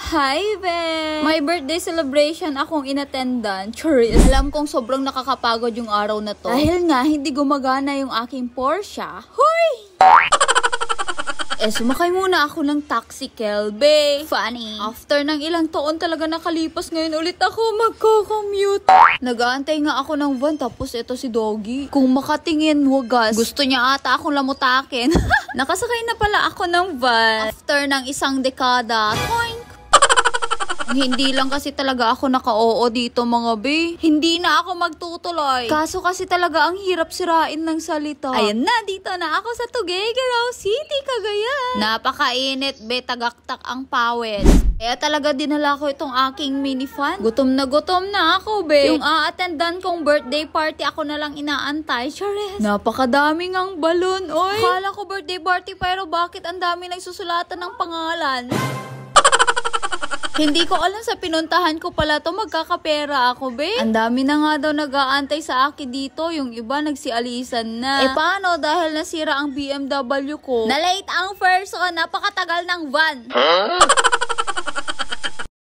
Hi, Ben! May birthday celebration akong inattendan. Curious. Alam kong sobrang nakakapagod yung araw na to. Dahil nga, hindi gumagana yung aking Porsche. Hoy! Sumakay muna ako ng taxi, Kelbe. Funny. After ng ilang taon talaga nakalipas, ngayon ulit ako magko-commute. Nag-aantay nga ako ng van, tapos ito si Doggy. Kung makatingin, wagas. Gusto niya ata akong lamutakin. Nakasakay na pala ako ng van. After ng isang dekada, toink! Hindi lang kasi talaga ako naka-oo dito mga be. Hindi na ako magtutuloy. Kaso kasi talaga ang hirap sirain ng salita. Ayan na, dito na ako sa Tuguegarao City, Cagayan. Napakainit be, tagaktak ang pawis. Kaya talaga dinala ko itong aking minifan. Gutom na ako be. Yung a-attendan kong birthday party ako na lang inaantay. Chares. Napakadaming ang balon, oy. Akala ko birthday party pero bakit ang dami nagsusulatan ng pangalan? Hindi ko alam sa pinuntahan ko pala to magkakapera ako, be. Ang dami na nga daw nag-aantay sa akin dito. Yung iba nagsialisan na. Paano dahil nasira ang BMW ko? Na-late ang person. Napakatagal ng van.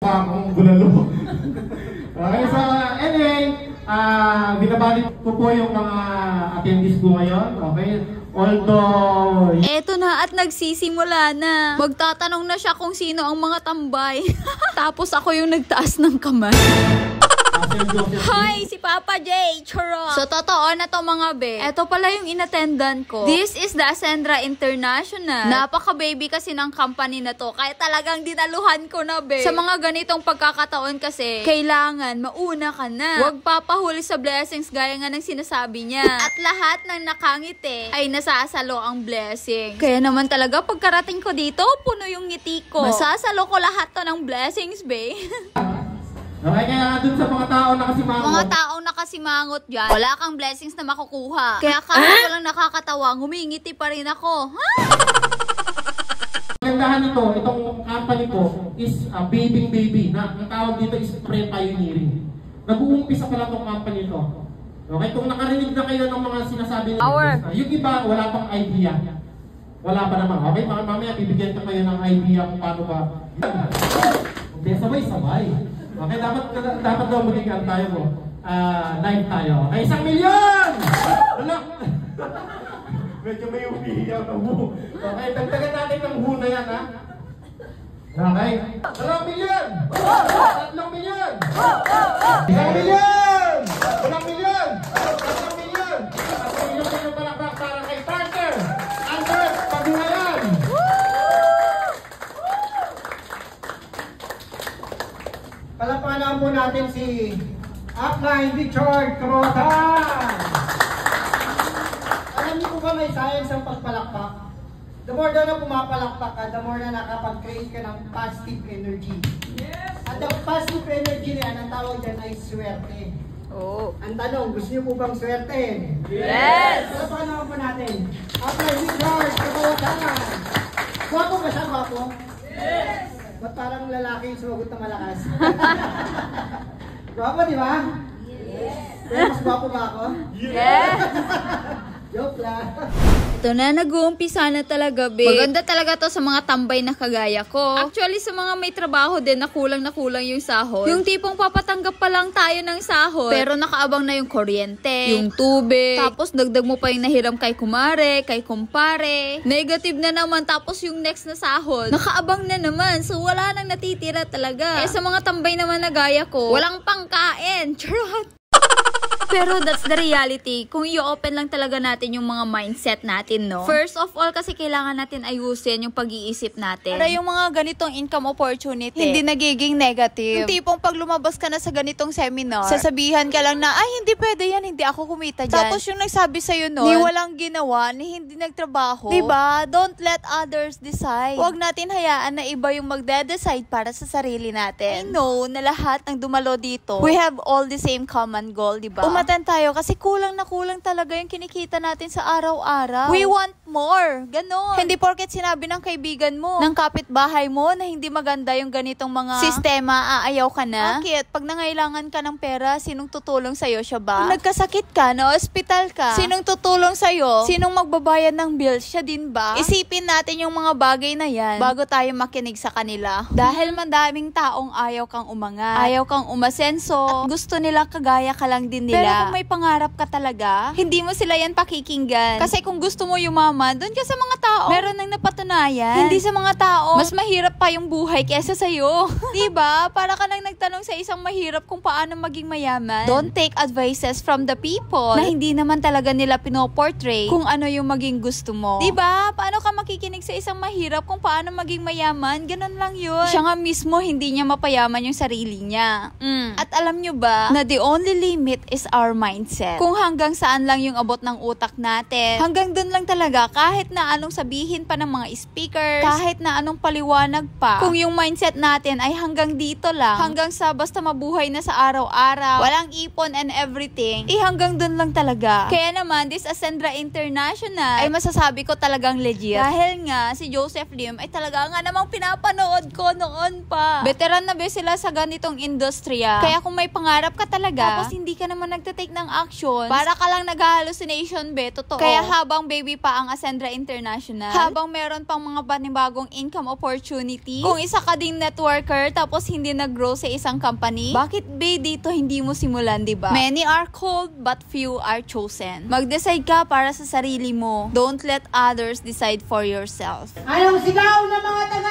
Akong bulalo. Okay, so anyway, binabalik ko po yung mga attendees ko ngayon. Okay? Although... Eto na at nagsisimula na. Magtatanong na siya kung sino ang mga tambay. Tapos ako yung nagtaas ng kamay. Hi, si Papa J. Charot. So, totoo na to mga be. Eto pala yung inattendan ko. This is the Ascendra International. Napaka-baby kasi ng company na to. Kaya talagang dinaluhan ko na be. Sa mga ganitong pagkakataon kasi, kailangan mauna ka na. Huwag papahuli sa blessings gaya nga ng sinasabi niya. At lahat ng nakangiti ay nasasalo ang blessing. Kaya naman talaga pagkarating ko dito, puno yung ngiti ko. Masasalo ko lahat to ng blessings, be. Okay, kaya dun sa mga tao nakasimangot. Mga taong nakasimangot dyan, wala kang blessings na makukuha. Kaya kahit walang nakakatawa, ngumingiti pa rin ako. Ha? Magandahan nito, itong company ko is baby. Ang tawag dito is pre-pioneering. Nag-uumpisa pala itong company ito. Okay, kung nakarinig na kayo ng mga sinasabi nila, yung iba, wala pang idea. Wala pa naman. Okay, mamaya bibigyan ko kayo ng idea kung paano ba. Hindi, sabay-sabay. Okay, dapat daw magiging tayo mo. Live tayo. Okay, 1 milyon! Wala! Medyo may umiiyak ang hu. Okay, dagdagan natin ng hu na yan, ha? Okay. 2 milyon! 3 milyon! 1 milyon! 1 milyon! 3 milyon! 3 milyon palakpak para kay Parker! Albert, pagbuhayan! Palapanan po natin si Upline Richard Crotan. Alam niyo po ba may science ang pagpalakpak? The more daw na pumapalakpak ka, the more na nakapag-create ka ng positive energy. Yes! At ang positive energy na yan, ang tawag dyan ay swerte. Oh. Ang tanong, gusto niyo po bang swerte? Yes! Palapanan po natin. Upline Richard Crotan. Gwapo ba siya? Gwapo? Yes! Ba't parang lalaki yung sumagot na malakas? Gwapo, di ba? Yes! Pero mas gwapo ba ako? Yes! Joke lang. Ito na, nag-uumpisa na talaga, be. Maganda talaga to sa mga tambay na kagaya ko. Actually, sa mga may trabaho din na kulang yung sahod. Yung tipong papatanggap pa lang tayo ng sahod, pero nakaabang na yung kuryente, yung tubig, tapos dagdag mo pa yung nahiram kay kumare, kay kumpare. Negative na naman, tapos yung next na sahod, nakaabang na naman. So, wala nang natitira talaga. Sa mga tambay naman na gaya ko, walang pangkain. Charot! Pero that's the reality. Kung i-open lang talaga natin yung mga mindset natin, no? First of all, kasi kailangan natin ayusin yung pag-iisip natin. Para yung mga ganitong income opportunity, hindi nagiging negative. Yung tipong pag lumabas ka na sa ganitong seminar, sasabihan ka lang na, ay, hindi pwede yan, hindi ako kumita dyan. Tapos yung nagsabi sa'yo nun, ni walang ginawa, ni hindi nagtrabaho. Diba? Don't let others decide. Huwag natin hayaan na iba yung magde-decide para sa sarili natin. I know na lahat ng dumalo dito, we have all the same common goal, diba? Umatan tayo kasi kulang na kulang talaga yung kinikita natin sa araw-araw. We want more. Ganon. Hindi porket sinabi ng kaibigan mo, ng kapitbahay mo na hindi maganda yung ganitong mga sistema, aayaw ka na. Bakit? Pag nangailangan ka ng pera, sinong tutulong sa'yo? Siya ba? Kung nagkasakit ka, na hospital ka, sinong tutulong sa'yo? Sinong magbabayad ng bills? Siya din ba? Isipin natin yung mga bagay na yan bago tayo makinig sa kanila. Dahil madaming taong ayaw kang umangat, ayaw kang umasenso, at gusto nila kagaya ka lang din nila. Pero kung may pangarap ka talaga, hindi mo sila yan pakikinggan. Kasi kung gusto mo yumaman, doon ka sa mga tao. Meron nang napatunayan. Hindi sa mga tao. Mas mahirap pa yung buhay kesa sa'yo. Diba? Para ka nang nagtanong sa isang mahirap kung paano maging mayaman. Don't take advices from the people na hindi naman talaga nila pinoportray kung ano yung maging gusto mo. Diba? Paano ka makikinig sa isang mahirap kung paano maging mayaman? Ganun lang yun. Siya nga mismo, hindi niya mapayaman yung sarili niya. At alam nyo ba, na the only limit is our mindset. Kung hanggang saan lang yung abot ng utak natin, hanggang dun lang talaga, kahit na anong sabihin pa ng mga speakers, kahit na anong paliwanag pa, kung yung mindset natin ay hanggang dito lang, hanggang sa basta mabuhay na sa araw-araw, walang ipon and everything, hanggang dun lang talaga. Kaya naman, this Ascendra International ay masasabi ko talagang legit. Dahil nga, si Joseph Lim ay talaga nga namang pinapanood ko noon pa. Veteran na ba sila sa ganitong industriya? Kaya kung may pangarap ka talaga, tapos hindi ka naman nagtatake ng action, para ka lang nag-hallucination, totoo. Kaya habang baby pa ang Ascendra International, habang meron pang mga panibagong income opportunity, kung isa ka ding networker, tapos hindi nag-grow sa isang company, bakit dito hindi mo simulan, diba? Many are called, but few are chosen. Mag-decide ka para sa sarili mo. Don't let others decide for yourself. Anong sigaw ng mga taga